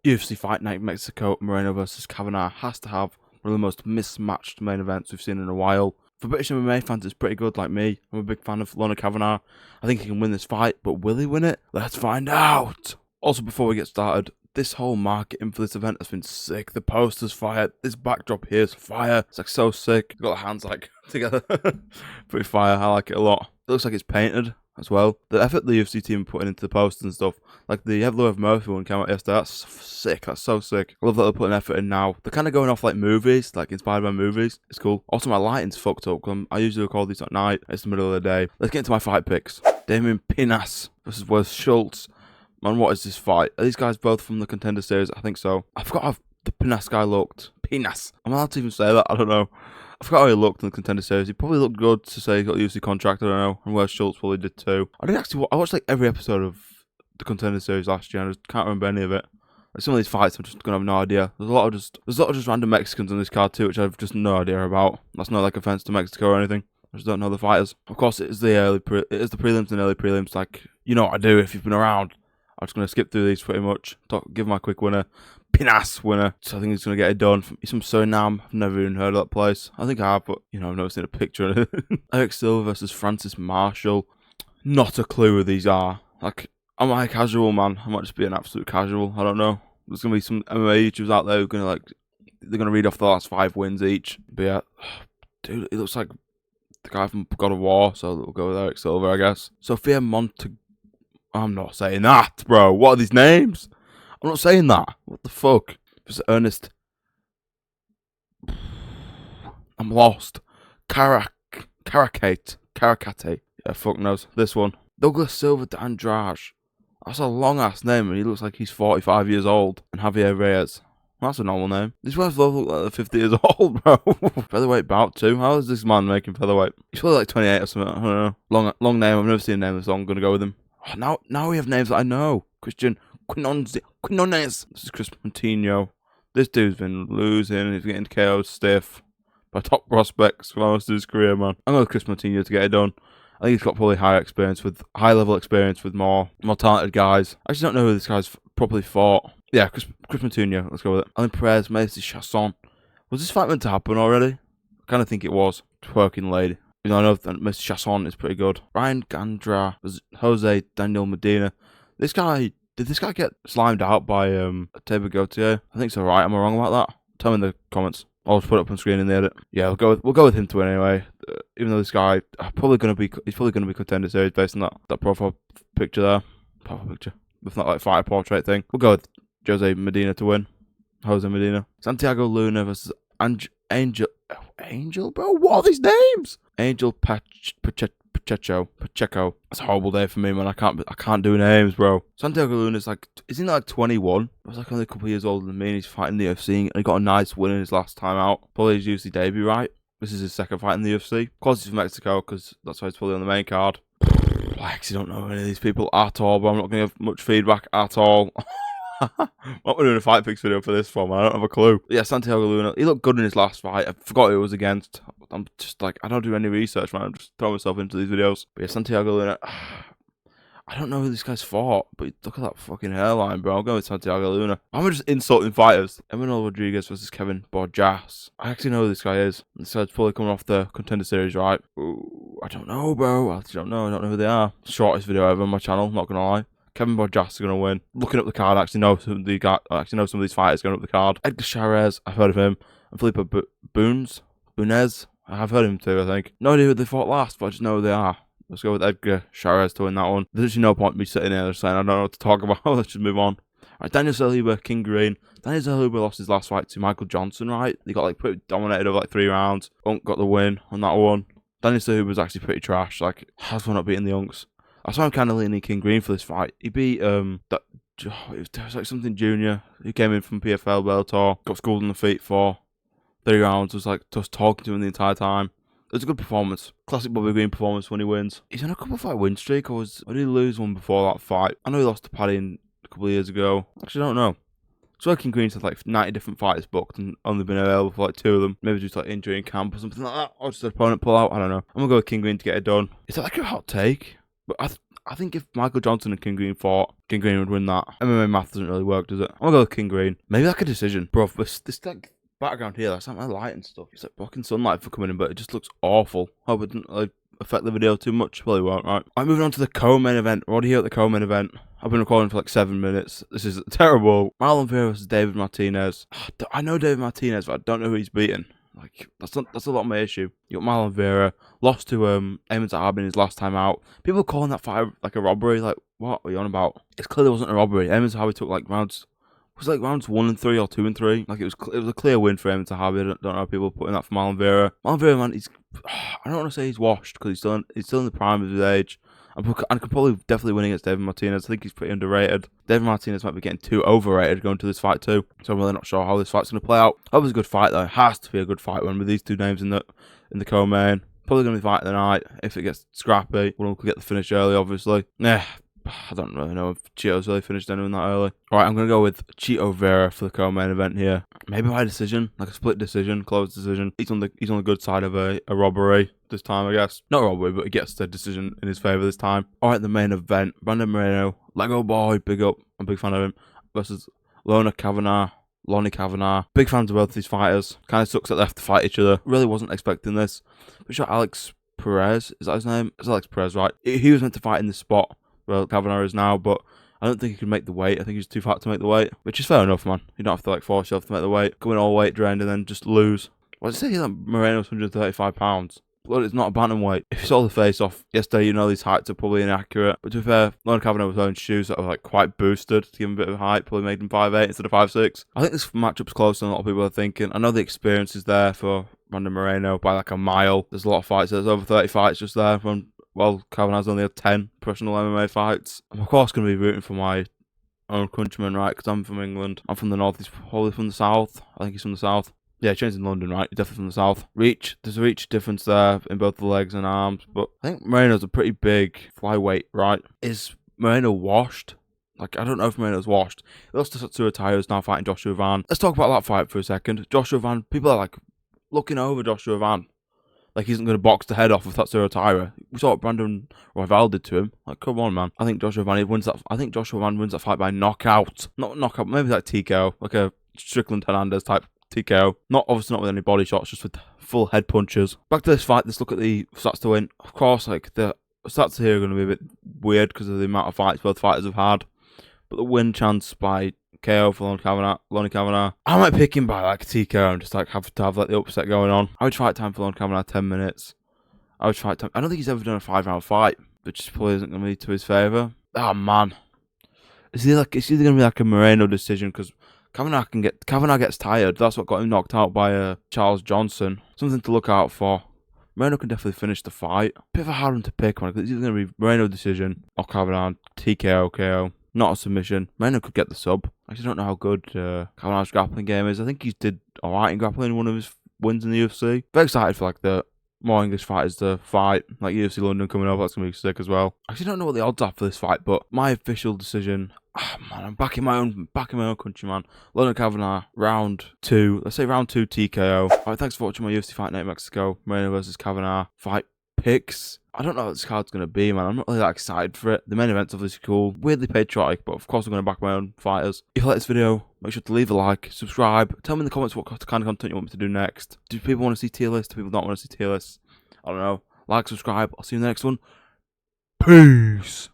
UFC Fight Night Mexico, Moreno versus Kavanagh has to have one of the most mismatched main events we've seen in a while. For British MMA fans, it's pretty good, like me. I'm a big fan of Lorna Kavanagh. I think he can win this fight, but will he win it? Let's find out! Also, before we get started, this whole marketing for this event has been sick. The poster's fire. This backdrop here is fire. It's like so sick. You've got the hands like together. Pretty fire. I like it a lot. It looks like it's painted as well. The effort the UFC team are putting into the posters and stuff, like the Evloev Murphy one came out yesterday, that's sick, that's so sick. I love that they're putting effort in now. They're kind of going off like movies, like inspired by movies. It's cool. Also, my lighting's fucked up. I usually record these at night. It's the middle of the day. Let's get into my fight picks. Damien Pinas versus Wes Schultz. Man, what is this fight? Are these guys both from the Contender Series? I think so. I forgot how the Pinas guy looked. Pinas. I'm allowed to even say that? I don't know. I forgot how he looked in the Contender Series. He probably looked good to say he got a UFC contract, I don't know. And Wes Schultz probably did too. I watched like every episode of the Contender Series last year and I just can't remember any of it. Like some of these fights I'm just gonna have no idea. There's a lot of just random Mexicans on this card too, which I've just no idea about. That's no like offense to Mexico or anything. I just don't know the fighters. Of course it is the prelims and early prelims, like you know what I do if you've been around. I'm just gonna skip through these pretty much. Give my quick winner. Pinas winner. So I think he's going to get it done. He's from Suriname. I've never even heard of that place. I think I have, but, you know, I've never seen a picture of it. Eric Silva versus Francis Marshall. Not a clue who these are. Like, I'm a casual, man. I might just be an absolute casual. I don't know. There's going to be some MMA YouTubers out there who are going to, like, they're going to read off the last 5 wins each. But yeah, dude, he looks like the guy from God of War, so we'll go with Eric Silva, I guess. Sophia I'm not saying that, bro. What are these names? I'm not saying that. What the fuck? Just Ernest. I'm lost. Caracate. Yeah, fuck knows. This one. Douglas Silva de Andrade. That's a long ass name and he looks like he's 45 years old. And Javier Reyes. That's a normal name. These guys both look like they're 50 years old, bro. Featherweight bout 2. How is this man making featherweight? He's probably like 28 or something. I don't know. Long name. I've never seen a name so I'm going to go with him. Oh, now we have names that I know. Christian Quinones. This is Chris Montinho. This dude's been losing. He's getting KO'd stiff by top prospects for most of his career, man. I'm going with Chris Montinho to get it done. I think he's got probably high level experience with more talented guys. I just don't know who this guy's properly fought. Yeah, Chris Montinho. Let's go with it. Alain Perez, Macy Chasson. Was this fight meant to happen already? I kind of think it was. Twerking lady. You know, I know that Mr. Chasson is pretty good. Ryan Gandra, Jose Daniel Medina. Did this guy get slimed out by Tabor Gautier? I think so, right? Am I wrong about that? Tell me in the comments. I'll just put it up on screen in the edit. Yeah, we'll go with him to win anyway. Even though this guy he's probably gonna be Contender Series based on that profile picture there. Profile picture. If not like fighter portrait thing. We'll go with Jose Medina to win. Jose Medina. Santiago Luna versus Angel, bro? What are these names? Angel Pacheco. That's a horrible day for me, man. I can't do names, bro. Santiago Luna's like, isn't he like 21? He was like only a couple of years older than me, and he's fighting the UFC, and he got a nice win in his last time out. Probably his UFC debut, right? This is his second fight in the UFC. Of course, he's from Mexico, because that's why he's probably on the main card. I actually don't know any of these people at all, but I'm not going to give much feedback at all. What am I doing a fight picks video for this for, man? I don't have a clue. But yeah, Santiago Luna, he looked good in his last fight. I forgot who it was against. I'm just like, I don't do any research, man. I'm just throwing myself into these videos. But yeah, Santiago Luna, I don't know who this guy's fought, but look at that fucking hairline, bro. I'm going with Santiago Luna. I'm just insulting fighters. Emmanuel Rodriguez versus Kevin Borjas. I actually know who this guy is. This guy's probably coming off the Contender Series, right? Ooh, I don't know, bro. I don't know who they are. Shortest video ever on my channel, not gonna lie. Kevin Borjas is going to win. Looking up the card, I actually know some of these fighters going up the card. Edgar Chairez, I've heard of him. And Felipe Bunez, I have heard of him too, I think. No idea who they fought last, but I just know who they are. Let's go with Edgar Chairez to win that one. There's actually no point in me sitting here saying I don't know what to talk about. Let's just move on. Alright, Daniel Zellhuber, King Green. Daniel Zellhuber lost his last fight to Michael Johnson, right? He got like pretty dominated over like 3 rounds. Unk got the win on that one. Daniel Zellhuber was actually pretty trash. Like, how's one not beating the Unks? That's why I'm kind of leaning King Green for this fight. He beat it was like something junior. He came in from PFL Bellator, got schooled on the feet for 3 rounds. Was like just talking to him the entire time. It was a good performance. Classic Bobby Green performance when he wins. He's on a couple fight win streak, or did he lose one before that fight? I know he lost to Paddy a couple of years ago. Actually, I don't know. So King Green's had like 90 different fighters booked and only been available for like 2 of them. Maybe just like injury in camp or something like that. Or just an opponent pull out. I don't know. I'm gonna go with King Green to get it done. Is that like a hot take? But I think if Michael Johnson and King Green fought, King Green would win that. MMA math doesn't really work, does it? I'm gonna go with King Green. Maybe like a decision. Bro, this like background here, that's not my light and stuff. It's like blocking sunlight for coming in, but it just looks awful. Hope it didn't like affect the video too much. Probably won't, right? Alright, moving on to the co-main event. We're already here at the co-main event. I've been recording for like 7 minutes. This is terrible. Marlon Vera versus David Martinez. I know David Martinez, but I don't know who he's beating. Like, that's a lot of my issue. You got Marlon Vera, lost to Eamon Zahabi his last time out. People calling that fight like a robbery. Like, what are you on about? It clearly wasn't a robbery. Eamon Zahabi took like rounds 1 and 3 or 2 and 3. Like, it was a clear win for Eamon Zahabi. I don't know how people are putting that for Marlon Vera. Marlon Vera, man, I don't want to say he's washed because he's still in the prime of his age. And could probably definitely win against David Martinez. I think he's pretty underrated. David Martinez might be getting too overrated going to this fight too. So I'm really not sure how this fight's going to play out. Hope it's a good fight though. It has to be a good fight one with these two names in the co-main. Probably going to be fight of the night. If it gets scrappy, one could get the finish early, obviously. I don't really know if Chito's really finished anyone that early. Alright, I'm going to go with Chito Vera for the co-main event here. Maybe by decision, like a split decision, close decision. He's on the good side of a robbery this time, I guess. Not a robbery, but he gets the decision in his favour this time. Alright, the main event. Brandon Moreno, Lego boy, big up. I'm a big fan of him. Versus Lonnie Kavanagh. Big fans of both these fighters. Kind of sucks that they have to fight each other. Really wasn't expecting this. But sure, Alex Perez, is that his name? It's Alex Perez, right? He was meant to fight in this spot. Well, Kavanagh is now, but I don't think he can make the weight. I think he's too fat to make the weight, which is fair enough, man. You don't have to like force yourself to make the weight. Go in all weight drained and then just lose. What did I say that Moreno's 135 pounds? But it's not a bantamweight. If you saw the face off yesterday, you know these heights are probably inaccurate. But to be fair, Lonnie Kavanagh was wearing shoes that were like quite boosted to give him a bit of height. Probably made him 5'8" instead of 5'6". I think this matchup's closer than a lot of people are thinking. I know the experience is there for Brandon Moreno by like a mile. There's a lot of fights. There's over 30 fights just there from. Well, Kavanagh's only had 10 professional MMA fights. I'm of course going to be rooting for my own countryman, right? Because I'm from England. I'm from the north. He's probably from the south. I think he's from the south. Yeah, he trains in London, right? He's definitely from the south. Reach. There's a reach difference there in both the legs and arms. But I think Moreno's a pretty big flyweight, right? Is Moreno washed? Like, I don't know if Moreno's washed. He lost to Satsura Taira, who's now fighting Joshua Van. Let's talk about that fight for a second. Joshua Van. People are like looking over Joshua Van. Like, he isn't going to box the head off of Tatsuro Taira. We saw what Brandon Royval did to him. Like, come on, man. I think Joshua Van wins that fight by knockout. Not knockout, maybe like TKO. Like a Strickland Hernandez type TKO. Obviously not with any body shots, just with full head punches. Back to this fight, let's look at the stats to win. Of course, like, the stats here are going to be a bit weird because of the amount of fights both fighters have had. But the win chance by KO for Lonnie Kavanagh. I might pick him by like TKO and just like have like the upset going on. I would fight time for Lonnie Kavanagh 10 minutes. I would fight time. I don't think he's ever done a 5-round fight, which probably isn't going to be to his favour. Oh man, it's either going to be like a Moreno decision because Kavanagh gets tired. That's what got him knocked out by Charles Johnson. Something to look out for. Moreno can definitely finish the fight. Bit of a hard one to pick one because it's either going to be Moreno decision or Kavanagh TKO KO. Not a submission. Moreno could get the sub. I actually don't know how good Kavanagh's grappling game is. I think he did alright in grappling in one of his wins in the UFC. Very excited for like the more English fighters to fight. Like UFC London coming up, that's going to be sick as well. I actually don't know what the odds are for this fight, but my official decision... man, I'm backing my own country, man. Lonnie Kavanagh, round 2. Let's say round 2 TKO. Alright, thanks for watching my UFC Fight Night Mexico. Moreno versus Kavanagh fight picks. I don't know what this card's going to be, man. I'm not really that excited for it. The main event's obviously cool. Weirdly patriotic, but of course I'm going to back my own fighters. If you like this video, make sure to leave a like, subscribe. Tell me in the comments what kind of content you want me to do next. Do people want to see tier lists? Do people not want to see tier lists? I don't know. Like, subscribe. I'll see you in the next one. Peace.